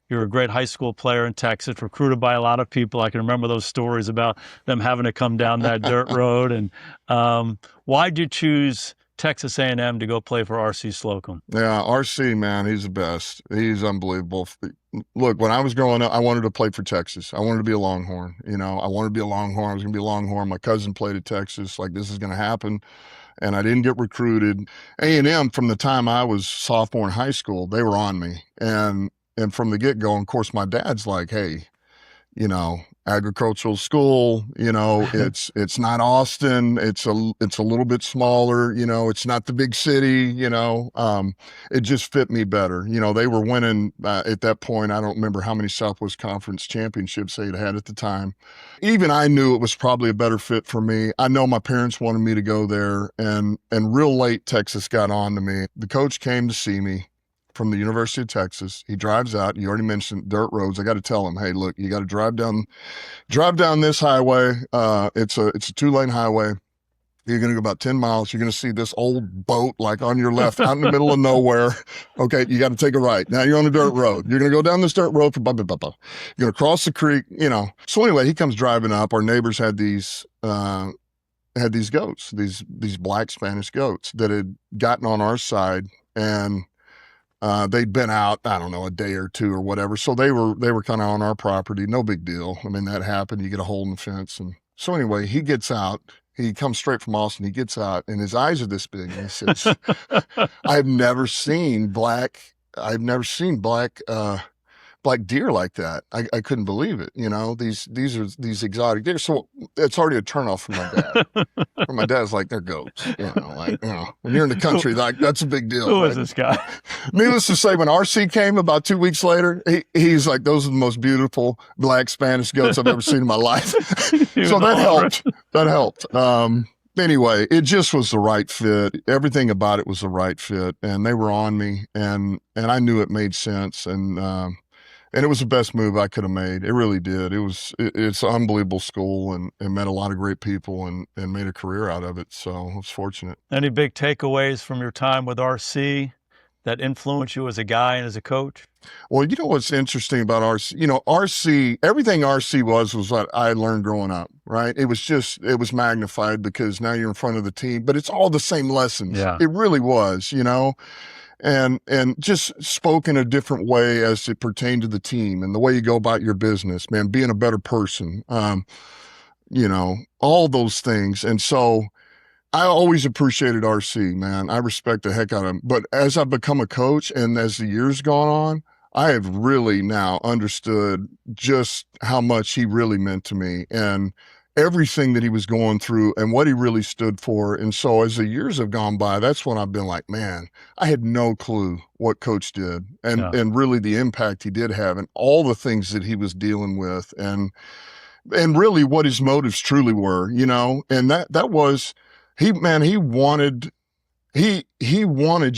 You're a great high school player in Texas, recruited by a lot of people. I can remember those stories about them having to come down that dirt road. And why'd you choose Texas A&M to go play for RC Slocum? Yeah, RC, man, he's the best. He's unbelievable. Look, when I was growing up, I wanted to play for Texas. I wanted to be a Longhorn. I wanted to be a Longhorn. I was going to be a Longhorn. My cousin played at Texas. Like, this is going to happen. And I didn't get recruited. A&M, from the time I was sophomore in high school, they were on me. And from the get-go, of course, my dad's like, hey, agricultural school, it's not Austin. It's a little bit smaller, it's not the big city, it just fit me better. They were winning at that point. I don't remember how many Southwest Conference championships they'd had at the time. Even I knew it was probably a better fit for me. I know my parents wanted me to go there, and real late Texas got on to me. The coach came to see me from the University of Texas. He drives out. You already mentioned dirt roads. I got to tell him, hey, look, you got to drive down this highway. It's a 2-lane highway. You're going to go about 10 miles. You're going to see this old boat like on your left out in the middle of nowhere. Okay, you got to take a right. Now you're on a dirt road. You're going to go down this dirt road for blah, blah, blah, blah. You're going to cross the creek, So anyway, he comes driving up. Our neighbors had these goats, these black Spanish goats that had gotten on our side, and they'd been out, I don't know, a day or two or whatever. So they were kind of on our property. No big deal. I mean, that happened. You get a hole in the fence. And so anyway, he gets out. He comes straight from Austin. He gets out, and his eyes are this big. And he says, I've never seen black deer like that. I couldn't believe it. These are these exotic deer. So it's already a turnoff for my dad. And my dad's like, they're goats. When you're in the country, like, that's a big deal. Who is this guy? Needless to say, when RC came about 2 weeks later, he's like, those are the most beautiful black Spanish goats I've ever seen in my life. So that helped. That helped. Anyway, it just was the right fit. Everything about it was the right fit, and they were on me, and I knew it made sense. And it was the best move I could have made. It really did. It's an unbelievable school, and met a lot of great people, and made a career out of it. So I was fortunate. Any big takeaways from your time with RC that influenced you as a guy and as a coach? Well, what's interesting about RC? RC, everything RC was what I learned growing up, right? It was magnified because now you're in front of the team, but it's all the same lessons. Yeah. It really was, and just spoke in a different way as it pertained to the team and the way you go about your business, man, being a better person, all those things. And so I always appreciated RC, man. I respect the heck out of him. But as I've become a coach and as the years gone on, I have really now understood just how much he really meant to me, and everything that he was going through and what he really stood for. And so as the years have gone by, that's when I've been like, man, I had no clue what Coach did, and really the impact he did have, and all the things that he was dealing with, and really what his motives truly were, and that was, he wanted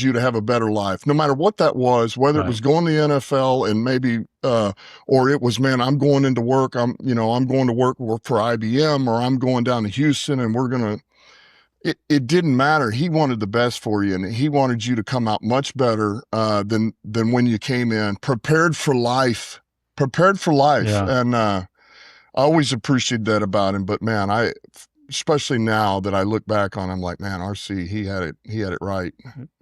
you to have a better life, no matter what that was, whether it was going to the NFL and maybe, or it was, man, I'm going into work. I'm going to work for IBM, or I'm going down to Houston, and it didn't matter. He wanted the best for you, and he wanted you to come out much better, than when you came in, prepared for life. Yeah. And, I always appreciated that about him, but man, especially now that I look back on, I'm like, man, RC, he had it right.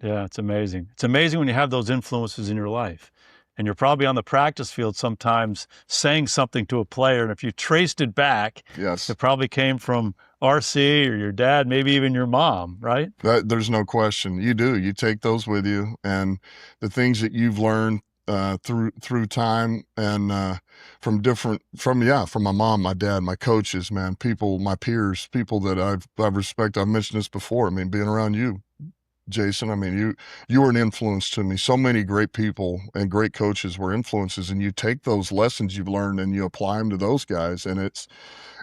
Yeah, it's amazing. It's amazing when you have those influences in your life, and you're probably on the practice field sometimes saying something to a player, and if you traced it back, yes, it probably came from RC or your dad, maybe even your mom, right? There's no question. You do. You take those with you, and the things that you've learned through time, and from my mom, my dad, my coaches, man, people, my peers, people that I've respected. I've mentioned this before. I mean, being around you, Jason, I mean, you were an influence to me. So many great people and great coaches were influences, and you take those lessons you've learned and you apply them to those guys, and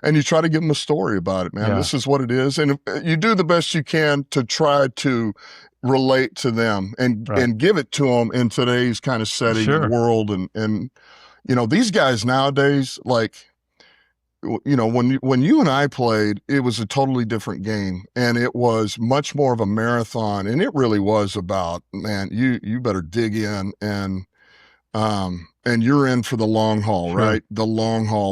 you try to give them a story about it, man. Yeah. This is what it is. And you do the best you can to try to relate to them and give it to them in today's kind of setting and world. And, these guys nowadays, like, when you and I played, it was a totally different game, and it was much more of a marathon. And it really was about, man, you better dig in and and you're in for the long haul, Sure. right? The long haul.